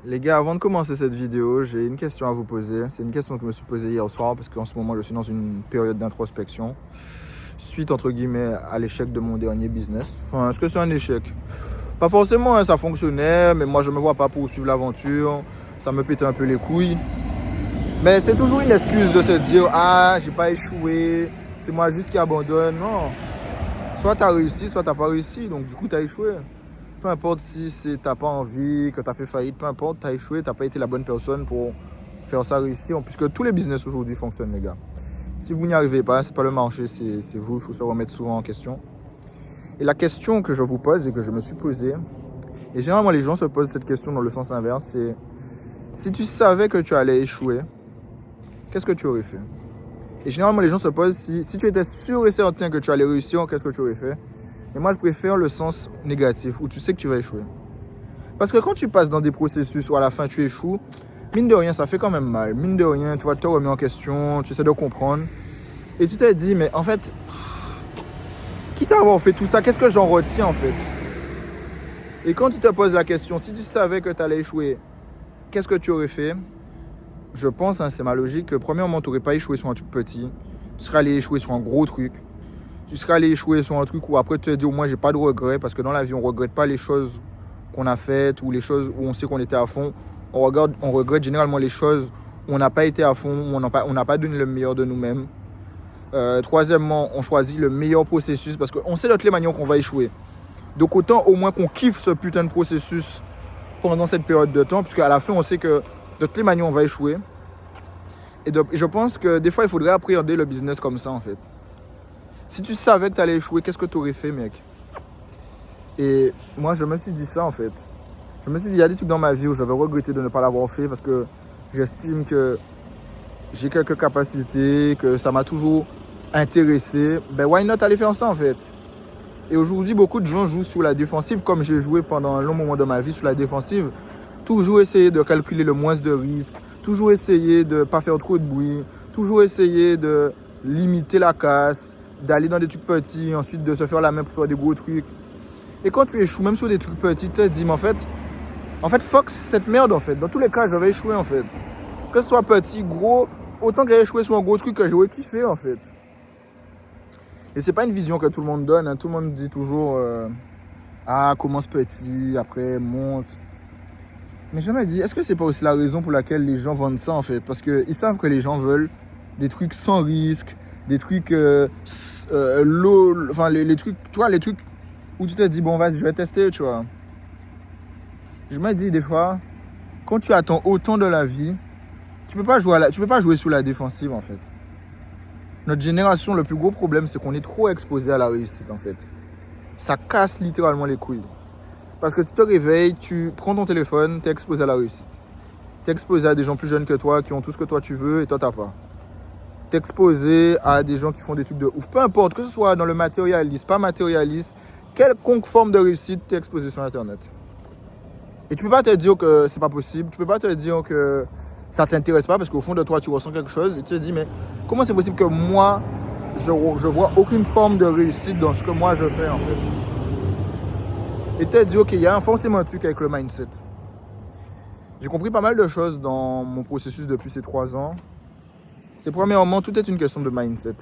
Les gars, avant de commencer cette vidéo, j'ai une question à vous poser. C'est une question que je me suis posée hier soir parce qu'en ce moment, je suis dans une période d'introspection suite, entre guillemets, à l'échec de mon dernier business. Enfin, est-ce que c'est un échec? Pas forcément, hein, ça fonctionnait, mais moi, je me vois pas poursuivre l'aventure. Ça me pétait un peu les couilles. Mais c'est toujours une excuse de se dire « Ah, j'ai pas échoué, c'est moi juste qui abandonne. » Non. Soit tu as réussi, soit tu n'as pas réussi. Donc, du coup, tu as échoué. Peu importe si tu n'as pas envie, que tu as fait faillite, peu importe, tu as échoué, tu n'as pas été la bonne personne pour faire ça réussir. Puisque tous les business aujourd'hui fonctionnent, les gars. Si vous n'y arrivez pas, ce n'est pas le marché, c'est vous. Il faut se remettre souvent en question. Et la question que je vous pose et que je me suis posée, et généralement les gens se posent cette question dans le sens inverse, c'est si tu savais que tu allais échouer, qu'est-ce que tu aurais fait? Et généralement les gens se posent si tu étais sûr et certain que tu allais réussir, qu'est-ce que tu aurais fait? Et moi, je préfère le sens négatif, où tu sais que tu vas échouer. Parce que quand tu passes dans des processus où à la fin tu échoues, mine de rien, ça fait quand même mal. Mine de rien, tu vas te remettre en question, tu essaies de comprendre. Et tu t'es dit, mais en fait, quitte à avoir fait tout ça, qu'est-ce que j'en retiens en fait? Et quand tu te poses la question, si tu savais que tu allais échouer, qu'est-ce que tu aurais fait? Je pense, hein, c'est ma logique, que premièrement, tu n'aurais pas échoué sur un truc petit. Tu serais allé échouer sur un gros truc. Tu serais allé échouer sur un truc où après tu te dis au moins j'ai pas de regrets, parce que dans la vie on regrette pas les choses qu'on a faites ou les choses où on sait qu'on était à fond. On regrette généralement les choses où on n'a pas été à fond, où on n'a pas donné le meilleur de nous-mêmes. Troisièmement, on choisit le meilleur processus parce qu'on sait de toutes les manières qu'on va échouer. Donc autant au moins qu'on kiffe ce putain de processus pendant cette période de temps, puisque à la fin on sait que de toutes les manières on va échouer. Et je pense que des fois il faudrait appréhender le business comme ça en fait. Si tu savais que tu allais échouer, qu'est-ce que tu aurais fait, mec? Et moi, je me suis dit ça, en fait. Je me suis dit, il y a des trucs dans ma vie où j'avais regretté de ne pas l'avoir fait parce que j'estime que j'ai quelques capacités, que ça m'a toujours intéressé. Ben, why not aller faire ça, en fait? Et aujourd'hui, beaucoup de gens jouent sur la défensive, comme j'ai joué pendant un long moment de ma vie sur la défensive. Toujours essayer de calculer le moins de risques, toujours essayer de ne pas faire trop de bruit, toujours essayer de limiter la casse, d'aller dans des trucs petits, ensuite de se faire la main pour faire des gros trucs. Et quand tu échoues, même sur des trucs petits, tu te dis, mais en fait, fuck cette merde, en fait. Dans tous les cas, j'avais échoué, en fait. Que ce soit petit, gros, autant que j'avais échoué sur un gros truc que j'aurais kiffé, en fait. Et c'est pas une vision que tout le monde donne, hein. Tout le monde dit toujours, commence petit, après monte. Mais je me dis, est-ce que c'est pas aussi la raison pour laquelle les gens vendent ça, en fait? Parce qu'ils savent que les gens veulent des trucs sans risque, des trucs low, enfin les trucs, tu vois, les trucs où tu te dis bon vas-y je vais tester, tu vois. Je me dis des fois, quand tu attends autant de la vie, tu peux pas jouer sous la défensive en fait. Notre génération, le plus gros problème c'est qu'on est trop exposé à la réussite en fait. Ça casse littéralement les couilles. Parce que tu te réveilles, tu prends ton téléphone, tu es exposé à la réussite. Tu es exposé à des gens plus jeunes que toi qui ont tout ce que toi tu veux et toi t'as pas. T'es exposé à des gens qui font des trucs de ouf. Peu importe, que ce soit dans le matérialiste, pas matérialiste, quelconque forme de réussite, t'es exposé sur Internet. Et tu peux pas te dire que c'est pas possible, tu peux pas te dire que ça t'intéresse pas parce qu'au fond de toi, tu ressens quelque chose et tu te dis, mais comment c'est possible que moi, je vois aucune forme de réussite dans ce que moi je fais en fait. Et tu te dis, ok, il y a forcément un truc avec le mindset. J'ai compris pas mal de choses dans mon processus depuis ces 3 ans. C'est premièrement, tout est une question de mindset.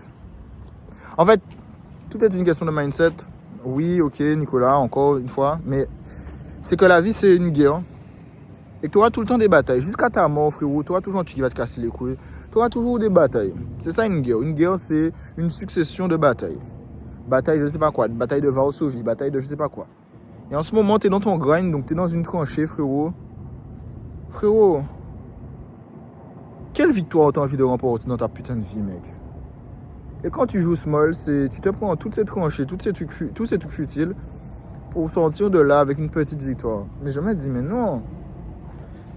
En fait, tout est une question de mindset. Oui, ok, Nicolas, encore une fois. Mais c'est que la vie, c'est une guerre. Et que tu auras tout le temps des batailles. Jusqu'à ta mort, frérot, tu auras toujours un truc qui va te casser les couilles. Tu auras toujours des batailles. C'est ça une guerre. Une guerre, c'est une succession de batailles. Bataille de je sais pas quoi. Bataille de Varsovie. Bataille de je sais pas quoi. Et en ce moment, tu es dans ton grind. Donc tu es dans une tranchée, frérot. Frérot. Quelle victoire t'as envie de remporter dans ta putain de vie, mec? Et quand tu joues small, tu te prends toutes ces tranchées, tous ces trucs futiles pour sortir de là avec une petite victoire. Mais je me dis, mais non.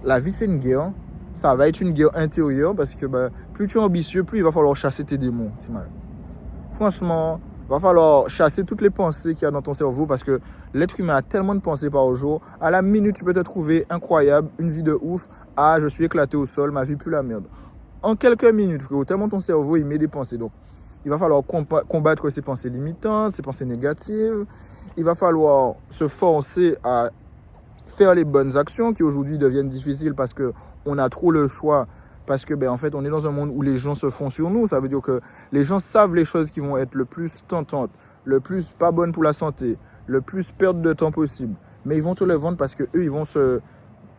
La vie, c'est une guerre. Ça va être une guerre intérieure parce que plus tu es ambitieux, plus il va falloir chasser tes démons. C'est mal. Franchement, il va falloir chasser toutes les pensées qu'il y a dans ton cerveau parce que l'être humain a tellement de pensées par jour. À la minute, tu peux te trouver incroyable, une vie de ouf. Ah, je suis éclaté au sol, ma vie pue la merde. En quelques minutes, frérot, tellement ton cerveau, il met des pensées. Donc, il va falloir combattre ces pensées limitantes, ces pensées négatives. Il va falloir se forcer à faire les bonnes actions qui aujourd'hui deviennent difficiles parce qu'on a trop le choix. Parce que, en fait, on est dans un monde où les gens se font sur nous. Ça veut dire que les gens savent les choses qui vont être le plus tentantes, le plus pas bonnes pour la santé, le plus perte de temps possible. Mais ils vont te le vendre parce que eux,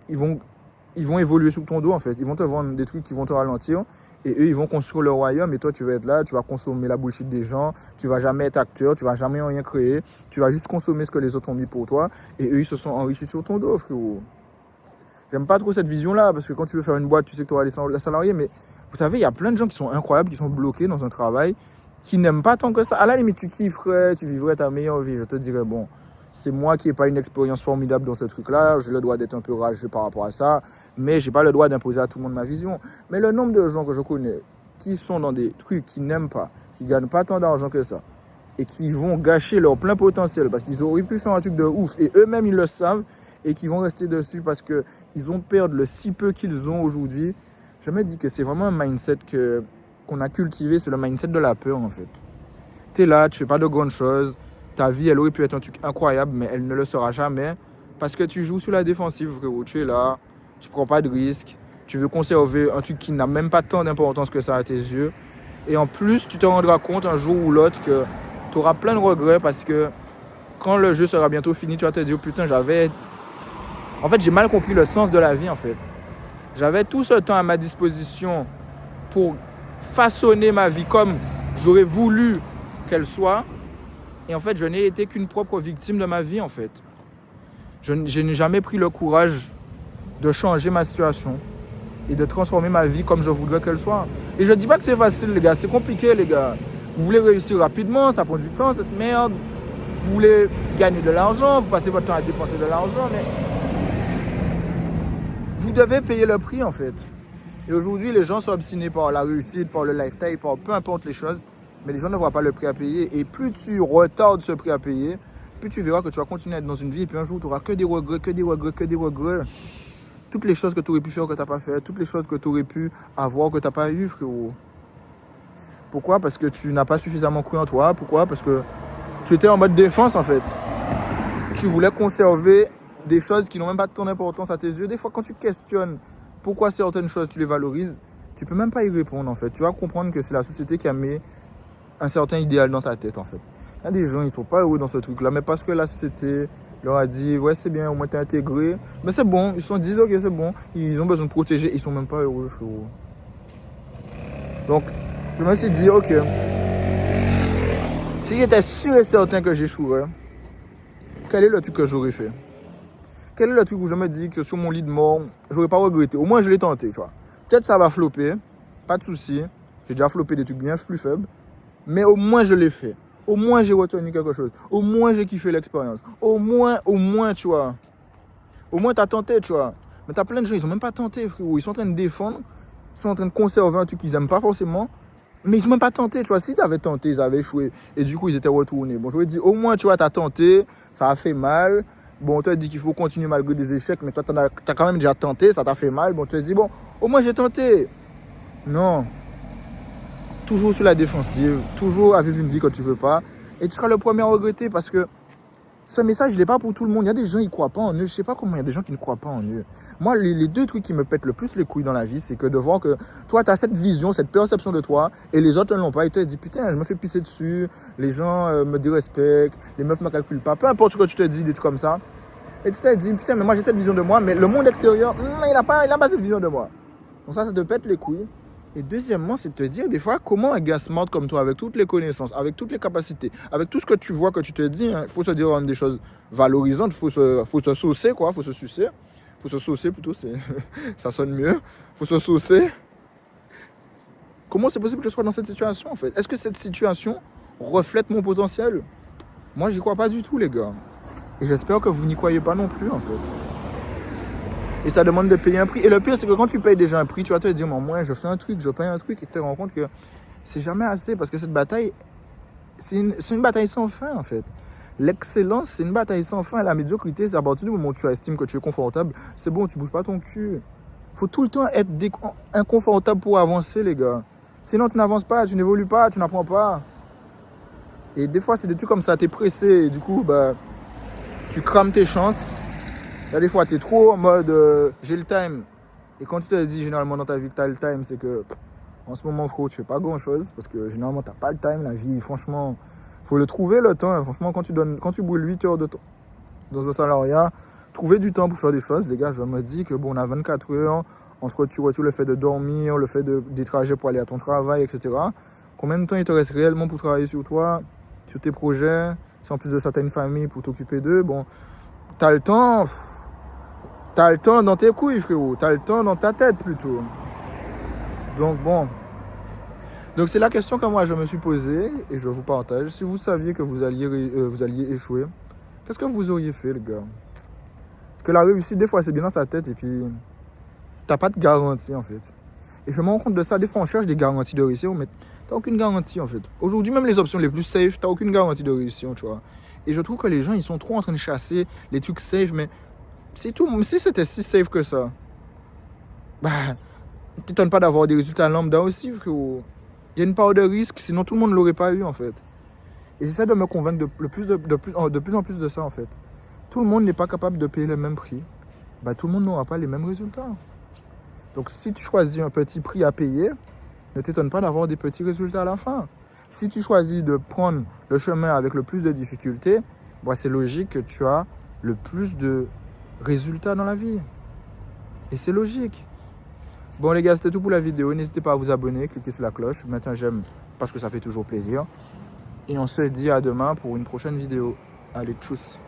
ils vont évoluer sous ton dos, en fait. Ils vont te vendre des trucs qui vont te ralentir. Et eux, ils vont construire leur royaume. Et toi, tu vas être là, tu vas consommer la bullshit des gens. Tu vas jamais être acteur, tu vas jamais rien créer. Tu vas juste consommer ce que les autres ont mis pour toi. Et eux, ils se sont enrichis sur ton dos, frérot. J'aime pas trop cette vision-là, parce que quand tu veux faire une boîte, tu sais que tu auras les salariés, mais vous savez, il y a plein de gens qui sont incroyables, qui sont bloqués dans un travail, qui n'aiment pas tant que ça. À la limite, tu kifferais, tu vivrais ta meilleure vie. Je te dirais, bon, c'est moi qui n'ai pas une expérience formidable dans ce truc-là, j'ai le droit d'être un peu rageux par rapport à ça, mais j'ai pas le droit d'imposer à tout le monde ma vision. Mais le nombre de gens que je connais qui sont dans des trucs qu'ils n'aiment pas, qui gagnent pas tant d'argent que ça, et qui vont gâcher leur plein potentiel, parce qu'ils auraient pu faire un truc de ouf, et eux-mêmes, ils le savent, et qui vont rester dessus parce qu'ils ont perdu le si peu qu'ils ont aujourd'hui. Je me dis que c'est vraiment un mindset qu'on a cultivé, c'est le mindset de la peur en fait. Tu es là, tu fais pas de grandes choses, ta vie elle aurait pu être un truc incroyable, mais elle ne le sera jamais parce que tu joues sur la défensive, frérot. Tu es là, tu prends pas de risques, tu veux conserver un truc qui n'a même pas tant d'importance que ça à tes yeux. Et en plus, tu te rendras compte un jour ou l'autre que tu auras plein de regrets parce que quand le jeu sera bientôt fini, tu vas te dire, putain, En fait, j'ai mal compris le sens de la vie, en fait. J'avais tout ce temps à ma disposition pour façonner ma vie comme j'aurais voulu qu'elle soit. Et en fait, je n'ai été qu'une propre victime de ma vie, en fait. Je n'ai jamais pris le courage de changer ma situation et de transformer ma vie comme je voudrais qu'elle soit. Et je ne dis pas que c'est facile, les gars. C'est compliqué, les gars. Vous voulez réussir rapidement, ça prend du temps, cette merde. Vous voulez gagner de l'argent, vous passez votre temps à dépenser de l'argent, mais vous devez payer le prix en fait. Et aujourd'hui, les gens sont obstinés par la réussite, par le lifestyle, par peu importe les choses, mais les gens ne voient pas le prix à payer. Et plus tu retardes ce prix à payer, plus tu verras que tu vas continuer à être dans une vie et puis un jour, tu n'auras que des regrets, que des regrets, que des regrets. Toutes les choses que tu aurais pu faire que tu n'as pas fait, toutes les choses que tu aurais pu avoir que tu n'as pas eu, frérot. Pourquoi? Parce que tu n'as pas suffisamment cru en toi. Pourquoi? Parce que tu étais en mode défense en fait. Tu voulais conserver des choses qui n'ont même pas tant d'importance à tes yeux. Des fois, quand tu questionnes pourquoi certaines choses, tu les valorises, tu peux même pas y répondre, en fait. Tu vas comprendre que c'est la société qui a mis un certain idéal dans ta tête, en fait. Il y a des gens, ils sont pas heureux dans ce truc-là, mais parce que la société leur a dit, ouais, c'est bien, au moins t'es intégré. Mais c'est bon, ils se sont dit, ok, c'est bon. Ils ont besoin de protéger, ils sont même pas heureux, frérot. Donc, je me suis dit, ok, si j'étais sûr et certain que j'échouerais, quel est le truc que j'aurais fait? Quel est le truc où je me dis que sur mon lit de mort, j'aurais pas regretté? Au moins, je l'ai tenté, tu vois. Peut-être ça va flopper, pas de souci. J'ai déjà floppé des trucs bien plus faibles. Mais au moins, je l'ai fait. Au moins, j'ai retenu quelque chose. Au moins, j'ai kiffé l'expérience. Au moins, tu vois. Au moins, t'as tenté, tu vois. Mais t'as plein de gens, ils ont même pas tenté, frérot. Ils sont en train de défendre. Ils sont en train de conserver un truc qu'ils aiment pas forcément. Mais ils ont même pas tenté, tu vois. Si t'avais tenté, ils avaient échoué. Et du coup, ils étaient retournés. Bon, je vais dire, au moins, tu vois, t'as tenté. Ça a fait mal. Bon, on te dit qu'il faut continuer malgré des échecs, mais toi, t'as quand même déjà tenté, ça t'a fait mal. Bon, tu te dis, bon, au moins j'ai tenté. Non. Toujours sur la défensive, toujours à vivre une vie que tu veux pas. Et tu seras le premier à regretter parce que ce message, il n'est pas pour tout le monde. Il y a des gens qui ne croient pas en eux. Je ne sais pas comment il y a des gens qui ne croient pas en eux. Moi, les deux trucs qui me pètent le plus les couilles dans la vie, c'est que de voir que toi, tu as cette vision, cette perception de toi, et les autres ne l'ont pas. Et tu te dis, putain, je me fais pisser dessus, les gens me dérespectent, les meufs ne me calculent pas. Peu importe ce que tu te dis, des trucs comme ça. Et tu te dis, putain, mais moi j'ai cette vision de moi, mais le monde extérieur, il n'a pas cette vision de moi. Donc ça te pète les couilles. Et deuxièmement, c'est de te dire des fois comment un gars smart comme toi, avec toutes les connaissances, avec toutes les capacités, avec tout ce que tu vois, que tu te dis, il faut se dire même des choses valorisantes, il faut se saucer, quoi, il faut se sucer. Il faut se saucer plutôt, ça sonne mieux. Il faut se saucer. Comment c'est possible que je sois dans cette situation en fait? Est-ce que cette situation reflète mon potentiel? Moi, j'y crois pas du tout, les gars. Et j'espère que vous n'y croyez pas non plus, en fait. Et ça demande de payer un prix. Et le pire, c'est que quand tu payes déjà un prix, tu vas te dire, moi, je fais un truc, je paye un truc, et tu te rends compte que c'est jamais assez. Parce que cette bataille, c'est une bataille sans fin, en fait. L'excellence, c'est une bataille sans fin. La médiocrité, c'est à partir du moment où tu estimes que tu es confortable, c'est bon, tu bouges pas ton cul. Il faut tout le temps être inconfortable pour avancer, les gars. Sinon, tu n'avances pas, tu n'évolues pas, tu n'apprends pas. Et des fois, c'est des trucs comme ça, t'es pressé, et du coup, tu crames tes chances Il y a des fois, tu es trop en mode j'ai le time. Et quand tu te dis généralement dans ta vie que tu as le time, c'est que en ce moment, frérot, tu fais pas grand chose. Parce que généralement, tu n'as pas le time. La vie, franchement, faut le trouver le temps. Franchement, quand tu brûles 8 heures de temps dans un salariat, trouver du temps pour faire des choses. Les gars, je me dis que bon, on a 24 heures entre le fait de dormir, le fait des trajets pour aller à ton travail, etc. Combien de temps il te reste réellement pour travailler sur toi, sur tes projets? Si en plus de ça, tu as une famille pour t'occuper d'eux, bon, tu as le temps. T'as le temps dans tes couilles, frérot. T'as le temps dans ta tête, plutôt. Donc, bon. Donc, c'est la question que moi, je me suis posée et je vous partage. Si vous saviez que vous alliez échouer, qu'est-ce que vous auriez fait, les gars? Parce que la réussite, des fois, c'est bien dans sa tête et puis t'as pas de garantie, en fait. Et je me rends compte de ça. Des fois, on cherche des garanties de réussir, mais t'as aucune garantie, en fait. Aujourd'hui, même les options les plus safe, t'as aucune garantie de réussir, tu vois. Et je trouve que les gens, ils sont trop en train de chasser les trucs safe, mais si c'était si safe que ça, bah, t'étonnes pas d'avoir des résultats lambda aussi, frérot. Il y a une part de risque, sinon tout le monde ne l'aurait pas eu, en fait. Et j'essaie de me convaincre de plus en plus de ça, en fait. Tout le monde n'est pas capable de payer le même prix. Bah, tout le monde n'aura pas les mêmes résultats. Donc, si tu choisis un petit prix à payer, ne t'étonne pas d'avoir des petits résultats à la fin. Si tu choisis de prendre le chemin avec le plus de difficultés, bah, c'est logique que tu as le plus de résultats dans la vie. Et c'est logique. Bon les gars, c'était tout pour la vidéo. N'hésitez pas à vous abonner, cliquez sur la cloche, mettre un j'aime parce que ça fait toujours plaisir. Et on se dit à demain pour une prochaine vidéo. Allez, tchuss.